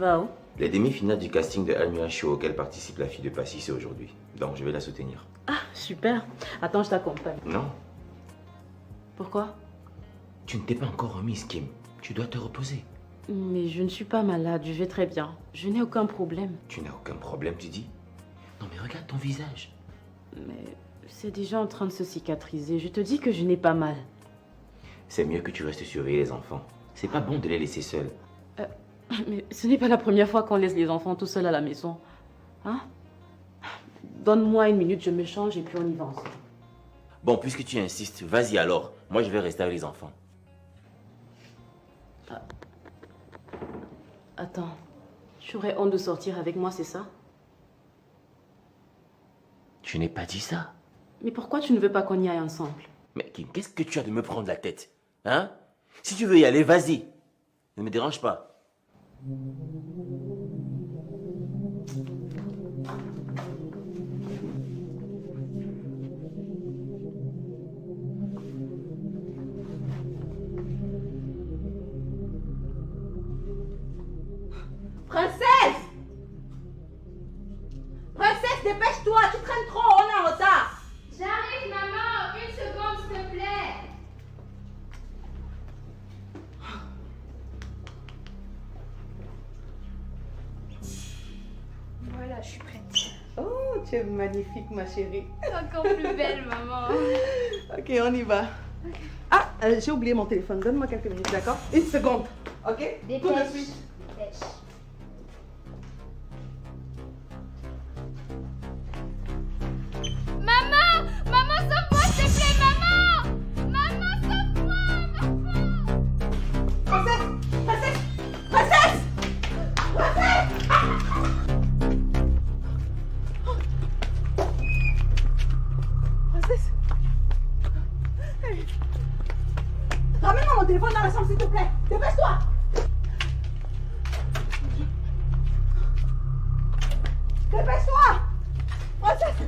vas où? Les demi-finales du casting de Almia Show auquel participe la fille de Passy, c'est aujourd'hui. Donc je vais la soutenir. Ah, super. Attends, je t'accompagne. Non, Pourquoi? tu ne t'es pas encore remise, Kim. Tu dois te reposer. Mais je ne suis pas malade, je vais très bien. Je n'ai aucun problème. Tu n'as aucun problème, tu dis? Non mais regarde ton visage. Mais c'est déjà en train de se cicatriser. Je te dis que je n'ai pas mal. C'est mieux que tu restes surveiller les enfants. C'est pas bon de les laisser seuls. Mais ce n'est pas la première fois qu'on laisse les enfants tout seuls à la maison. Hein? Donne-moi une minute, je me change et puis on y va ensemble. Bon, puisque tu insistes, vas-y alors. Moi, je vais rester avec les enfants. Attends, tu aurais honte de sortir avec moi, c'est ça? Je n'ai pas dit ça. Mais pourquoi tu ne veux pas qu'on y aille ensemble? Mais Kim, qu'est-ce que tu as de me prendre la tête? Hein? Si tu veux y aller, vas-y. Ne me dérange pas. Princesse! Princesse, dépêche-toi, tu traînes trop, on est en retard. J'arrive, maman. Une seconde, s'il te plaît. Voilà, je suis prête. Oh, tu es magnifique, ma chérie. Encore plus belle, maman. Ok, on y va. Ah, j'ai oublié mon téléphone. Donne-moi quelques minutes, d'accord? Une seconde, ok? Tout de suite. Dépêche. Maman! Maman, sauve-moi, s'il te plaît, maman! Maman, sauve-moi! Princesse! Princesse! Princesse! Princesse! Princesse! Hey. Ramène-moi mon téléphone dans la chambre, s'il te plaît. Dépêche-toi! Dépêche-toi! Princesse!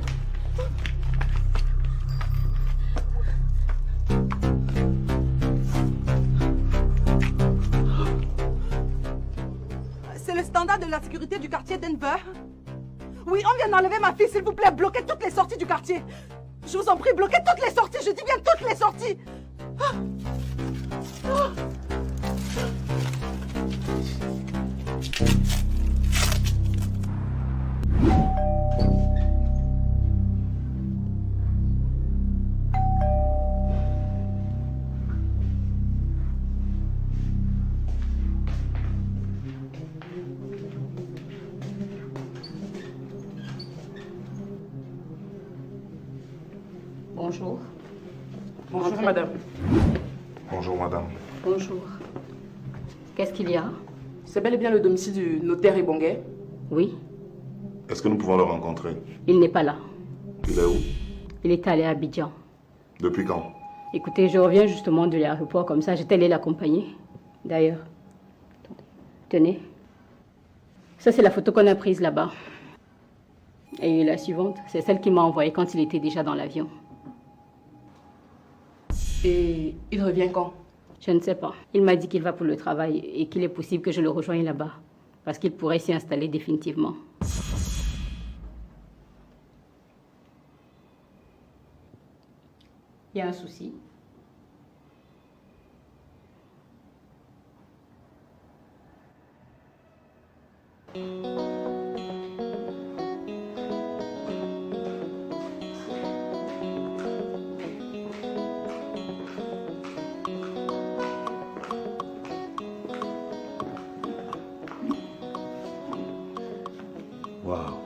C'est le standard de la sécurité du quartier Denver. Oui, on vient d'enlever ma fille, s'il vous plaît. Bloquez toutes les sorties du quartier. Je vous en prie, bloquez toutes les sorties. Je dis bien toutes les sorties. Ah. Ah. Bonjour. Bonjour, madame. Bonjour madame. Bonjour. Qu'est-ce qu'il y a? C'est bel et bien le domicile du notaire Ebonguet. Oui, Est-ce que nous pouvons le rencontrer? il n'est pas là. Il est où? Il est allé à Abidjan. Depuis quand? Écoutez, je reviens justement de l'aéroport, comme ça, j'étais allée l'accompagner. D'ailleurs, tenez. Ça, c'est la photo qu'on a prise là-bas. Et la suivante, c'est celle qu'il m'a envoyée quand il était déjà dans l'avion. Et il revient quand? Je ne sais pas. Il m'a dit qu'il va pour le travail et qu'il est possible que je le rejoigne là-bas. Parce qu'il pourrait s'y installer définitivement. Il y a un souci. Waouh.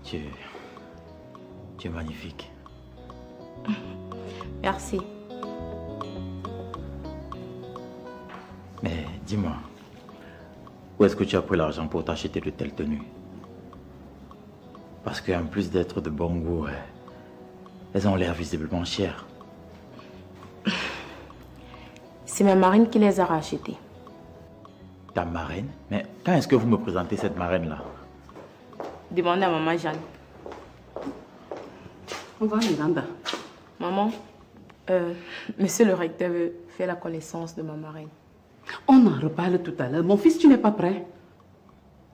Tu es magnifique. Merci. Mais dis-moi, où est-ce que tu as pris l'argent pour t'acheter de telles tenues? Parce qu'en plus d'être de bon goût, elles ont l'air visiblement chères. C'est ma marraine qui les a rachetées. Ta marraine? Mais quand est-ce que vous me présentez cette marraine-là? Demandez à maman Jeanne. On va, Miranda. Maman, monsieur le recteur veut faire la connaissance de ma marraine. On en reparle tout à l'heure. Mon fils, tu n'es pas prêt?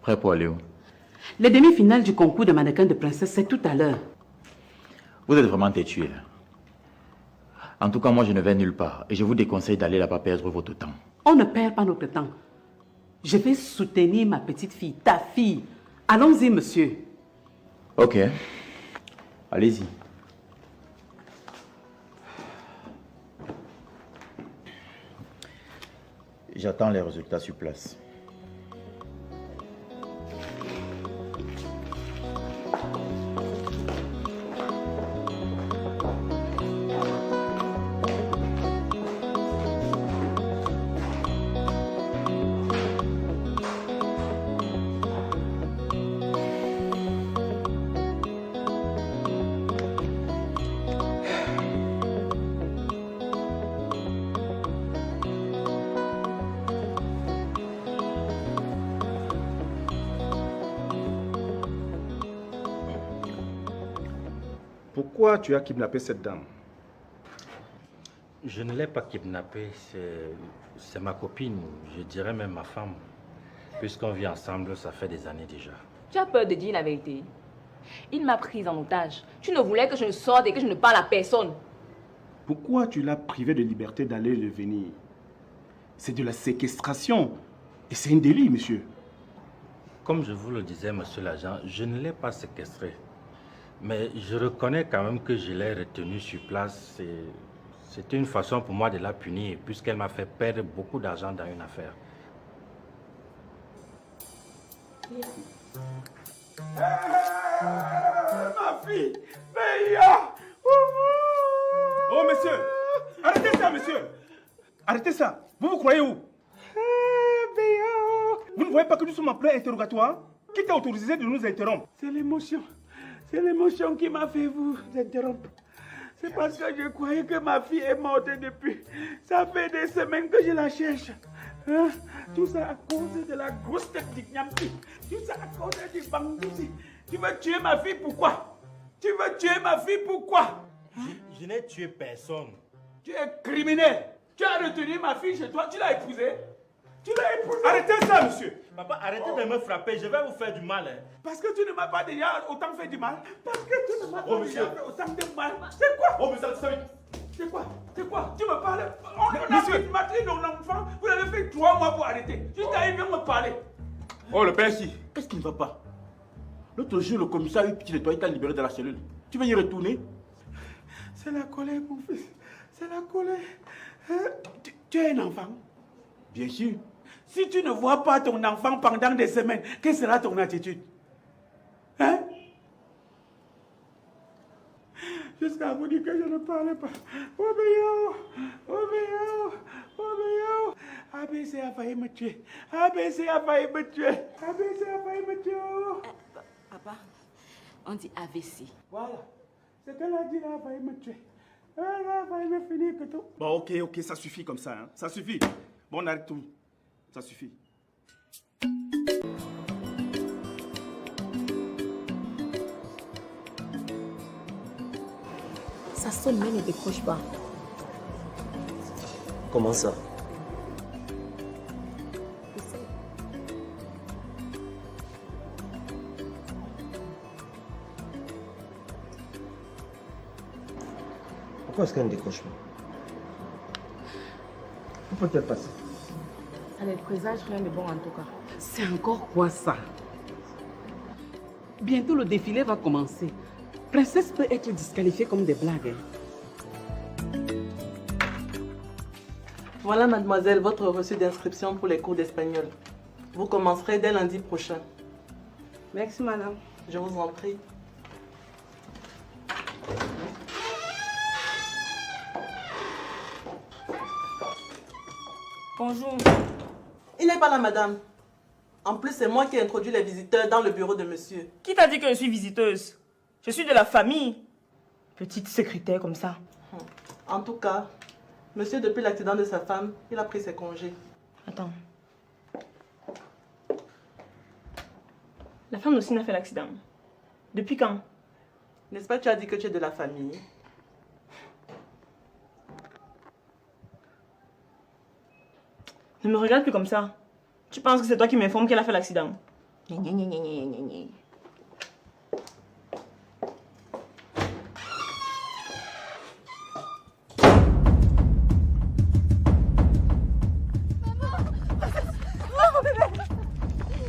Prêt pour aller où? Les demi-finales du concours de mannequin de princesse, c'est tout à l'heure. Vous êtes vraiment têtu. En tout cas, moi, je ne vais nulle part. Et je vous déconseille d'aller là-bas perdre votre temps. On ne perd pas notre temps. Je vais soutenir ma petite fille, ta fille. Allons-y, monsieur. Ok. Allez-y. J'attends les résultats sur place. Pourquoi tu as kidnappé cette dame? Je ne l'ai pas kidnappée, c'est ma copine, je dirais même ma femme. Puisqu'on vit ensemble, ça fait des années déjà. Tu as peur de dire la vérité? Il m'a prise en otage. Tu ne voulais que je ne sorte et que je ne parle à personne. Pourquoi tu l'as privé de liberté d'aller et de venir? C'est de la séquestration. Et c'est un délit, monsieur. Comme je vous le disais, monsieur l'agent, je ne l'ai pas séquestrée. Mais je reconnais quand même que je l'ai retenue sur place. C'était une façon pour moi de la punir, puisqu'elle m'a fait perdre beaucoup d'argent dans une affaire. Ma fille, Béa! Oh, monsieur! Arrêtez ça, monsieur! Arrêtez ça! Vous vous croyez où? Béa! Vous ne voyez pas que nous sommes en plein interrogatoire? Qui t'a autorisé de nous interrompre? C'est l'émotion. C'est l'émotion qui m'a fait vous interrompre. C'est parce que je croyais que ma fille est morte depuis. Ça fait des semaines que je la cherche. Hein? Tout ça à cause de la grosse tête du Nyampi. Tout ça à cause du Bangousi. Tu veux tuer ma fille, pourquoi? Tu veux tuer ma fille, pourquoi? Je n'ai tué personne. Tu es criminel. Tu as retenu ma fille chez toi, tu l'as épousée. Tu l'as épousée. Arrêtez ça, monsieur. Papa, arrêtez de me frapper, je vais vous faire du mal. Hein. Parce que tu ne m'as pas déjà autant fait du mal. Parce que tu ne m'as pas déjà fait autant de mal. C'est quoi? Oh, monsieur, c'est quoi? C'est quoi? Tu me parles? On a kidnappé nos enfants. Vous avez fait 3 mois pour arrêter. Jusqu'à il vient me parler. Oh, le père ici. Qu'est-ce qui ne va pas? L'autre jour, le commissaire a eu pitié de toi, il t'a libéré de la cellule. Tu veux y retourner? C'est la colère, mon fils. C'est la colère. Hein? Tu es un enfant? Bien sûr. Si tu ne vois pas ton enfant pendant des semaines, quelle sera ton attitude? Hein? Jusqu'à vous dire que je ne parlais pas. Obéo! Obéo! Obéo! ABC a failli me tuer. ABC a failli me tuer. ABC a failli me tuer. Papa, on dit AVC. Voilà. C'est qu'elle a dit, elle a failli me tuer. Elle a failli me finir que tout. Bon, ok, ça suffit comme ça. Hein. Ça suffit. Bon, on arrête tout. Ça suffit. Ça sonne mais ne décroche pas. Comment ça? Pourquoi est-ce qu'elle ne décroche pas? Pourquoi peut-elle passer? Ça ne présage rien de bon en tout cas. C'est encore quoi ça? Bientôt le défilé va commencer. Princesse peut être disqualifiée comme des blagues. Voilà, mademoiselle, votre reçu d'inscription pour les cours d'espagnol. Vous commencerez dès lundi prochain. Merci, madame. Je vous en prie. Bonjour. Il n'est pas là, madame. En plus, c'est moi qui ai introduit les visiteurs dans le bureau de monsieur. Qui t'a dit que je suis visiteuse? Je suis de la famille. Petite secrétaire comme ça. En tout cas, monsieur, depuis l'accident de sa femme, il a pris ses congés. Attends. La femme aussi n'a fait l'accident. Depuis quand? N'est-ce pas, tu as dit que tu es de la famille? Ne me regarde plus comme ça. Tu penses que c'est toi qui m'informe qu'elle a fait l'accident? Oh bébé!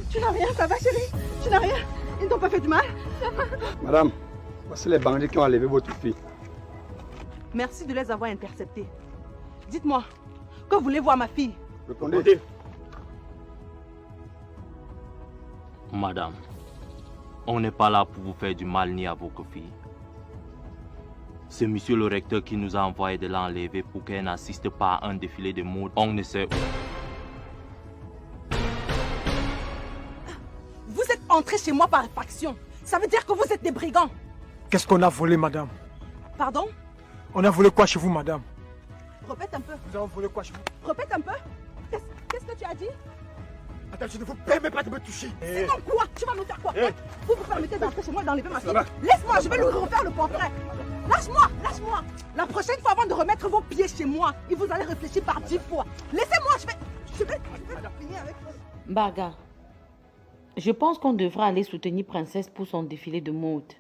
Tu n'as rien, ça va chérie? Tu n'as rien? Ils ne t'ont pas fait du mal? Madame, voici les bandits qui ont enlevé votre fille. Merci de les avoir interceptés. Dites-moi, que voulez-vous à ma fille? Répondez. Madame, on n'est pas là pour vous faire du mal ni à votre fille. C'est monsieur le recteur qui nous a envoyé de l'enlever pour qu'elle n'assiste pas à un défilé de mode. On ne sait où. Vous êtes entré chez moi par effraction. Ça veut dire que vous êtes des brigands. Qu'est-ce qu'on a volé, madame? Pardon? On a volé quoi chez vous, madame? Répète un peu. Nous avons volé quoi chez vous? Répète un peu. Qu'est-ce que tu as dit? Attends, je ne vous permets pas de me toucher. Sinon quoi? Tu vas me faire quoi? Vous vous permettez d'entrer chez moi et d'enlever ma fille? Laisse-moi, je vais lui refaire le portrait. Lâche-moi, lâche-moi. La prochaine fois, avant de remettre vos pieds chez moi, et vous allez réfléchir par 10 fois. Laissez-moi, je vais finir avec vous. Mbarga, je pense qu'on devra aller soutenir Princesse pour son défilé de mode.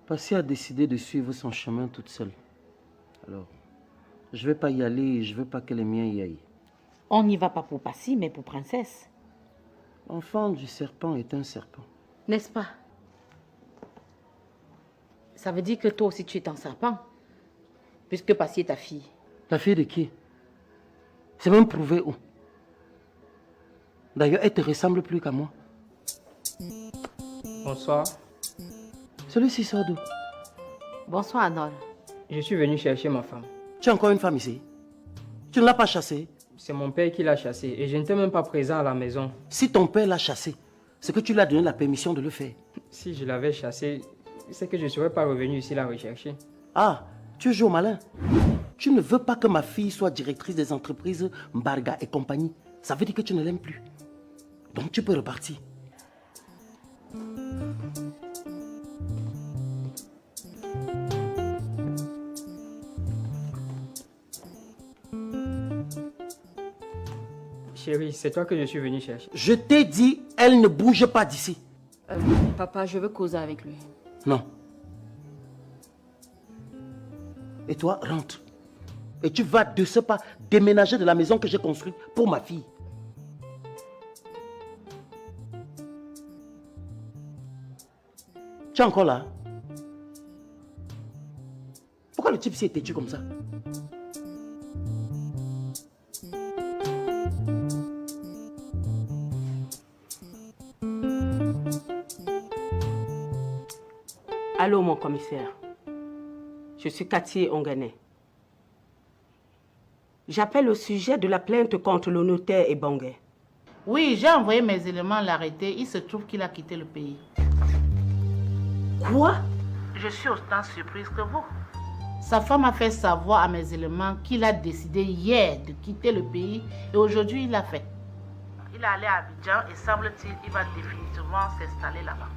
Passy a décidé de suivre son chemin toute seule. Alors, je vais pas y aller et je veux pas que les miens y aillent. On n'y va pas pour Passy, mais pour Princesse. L'enfant du serpent est un serpent. N'est-ce pas? Ça veut dire que toi aussi tu es un serpent, puisque Passy est ta fille. Ta fille de qui? C'est même prouvé où? D'ailleurs, elle te ressemble plus qu'à moi. Bonsoir. Celui-ci sort d'où? Bonsoir, Anol. Je suis venu chercher ma femme. Tu as encore une femme ici? Tu ne l'as pas chassée? C'est mon père qui l'a chassée et je n'étais même pas présent à la maison. Si ton père l'a chassée, c'est que tu lui as donné la permission de le faire. Si je l'avais chassée, c'est que je ne serais pas revenu ici la rechercher. Ah, tu joues au malin. Tu ne veux pas que ma fille soit directrice des entreprises Mbarga et compagnie. Ça veut dire que tu ne l'aimes plus. Donc tu peux repartir. Chérie, c'est toi que je suis venu chercher. Je t'ai dit, elle ne bouge pas d'ici. Papa, je veux causer avec lui. Non. Et toi, rentre. Et tu vas de ce pas déménager de la maison que j'ai construite pour ma fille. Tu es encore là? Pourquoi le type s'est têtu comme ça? Allô, mon commissaire. Je suis Cathy Ongané. J'appelle au sujet de la plainte contre le notaire Ebongue. Oui, j'ai envoyé mes éléments à l'arrêter. Il se trouve qu'il a quitté le pays. Quoi? Je suis autant surprise que vous. Sa femme a fait savoir à mes éléments qu'il a décidé hier de quitter le pays et aujourd'hui il l'a fait. Il est allé à Abidjan et semble-t-il il va définitivement s'installer là-bas.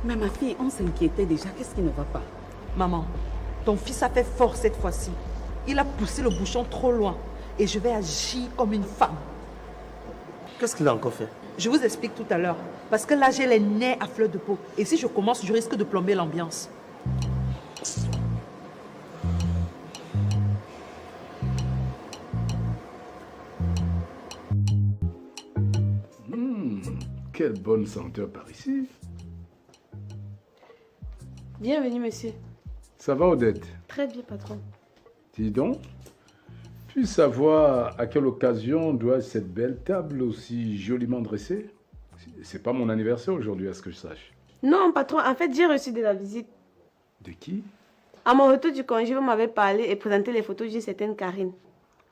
Mais ma fille, on s'inquiétait déjà. Qu'est-ce qui ne va pas? Maman, ton fils a fait fort cette fois-ci. Il a poussé le bouchon trop loin. Et je vais agir comme une femme. Qu'est-ce qu'il a encore fait? Je vous explique tout à l'heure. Parce que là, j'ai les nerfs à fleur de peau. Et si je commence, je risque de plomber l'ambiance. Quelle bonne senteur par ici. Bienvenue, monsieur. Ça va, Odette? Très bien, patron. Dis donc, puis savoir à quelle occasion doit cette belle table aussi joliment dressée? C'est pas mon anniversaire aujourd'hui, à ce que je sache. Non, patron, en fait, j'ai reçu de la visite. De qui? À mon retour du congé, vous m'avez parlé et présenté les photos d'une certaine Karine.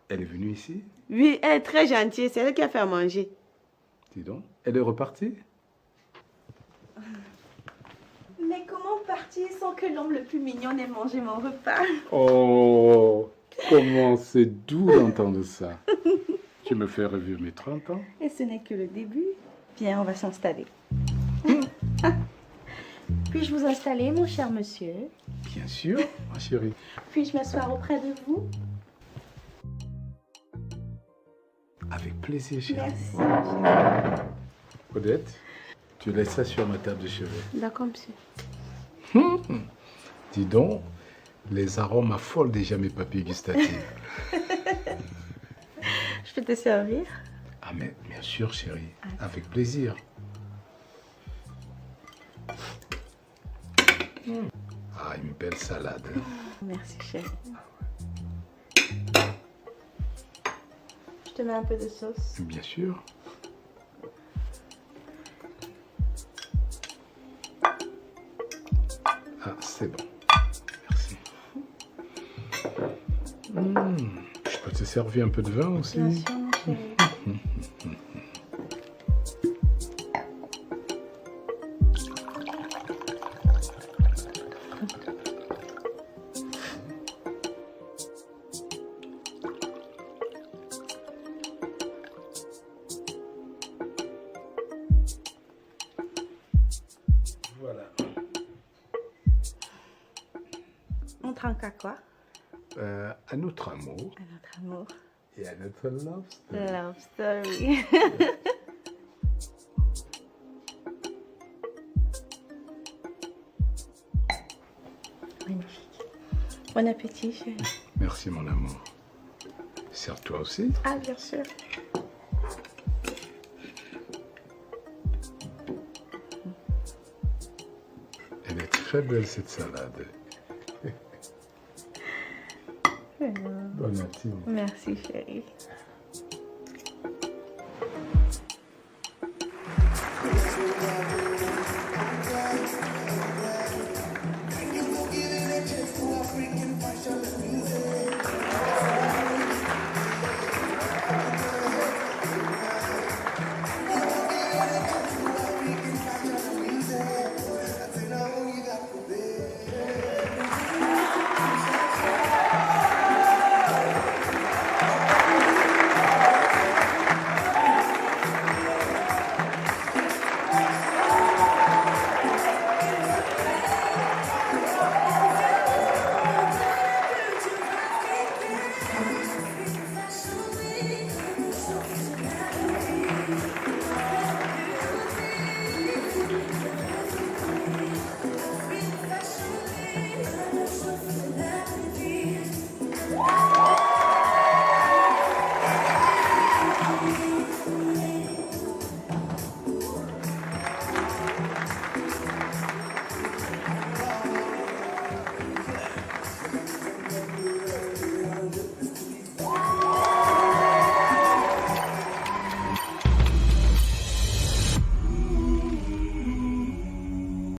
Elle est venue ici? Oui, elle est très gentille. C'est elle qui a fait à manger. Dis donc, elle est repartie? Mais comment partir sans que l'homme le plus mignon n'ait mangé mon repas? Oh, comment c'est doux d'entendre ça. Tu me fais revivre mes 30 ans. Et ce n'est que le début. Viens, on va s'installer. Puis-je vous installer, mon cher monsieur? Bien sûr, ma chérie. Puis-je m'asseoir auprès de vous? Avec plaisir, chérie. Merci. Odette, tu laisses ça sur ma table de chevet. D'accord, monsieur. Dis donc, les arômes affolent déjà mes papilles gustatives. Je peux te servir? Ah mais bien sûr, chérie. Avec plaisir. Ah, une belle salade. Merci, chérie. Je te mets un peu de sauce. Bien sûr. Ah, c'est bon. Merci. Je peux te servir un peu de vin aussi? Bien sûr, mon chéri. Voilà. On trinque à quoi? À notre amour. À notre amour. Et à notre love story. Love story. Magnifique. Bon appétit, chérie. Merci, mon amour. Sers-toi aussi. Ah, bien sûr. Elle est très belle, cette salade. Bon appétit. Merci, chérie.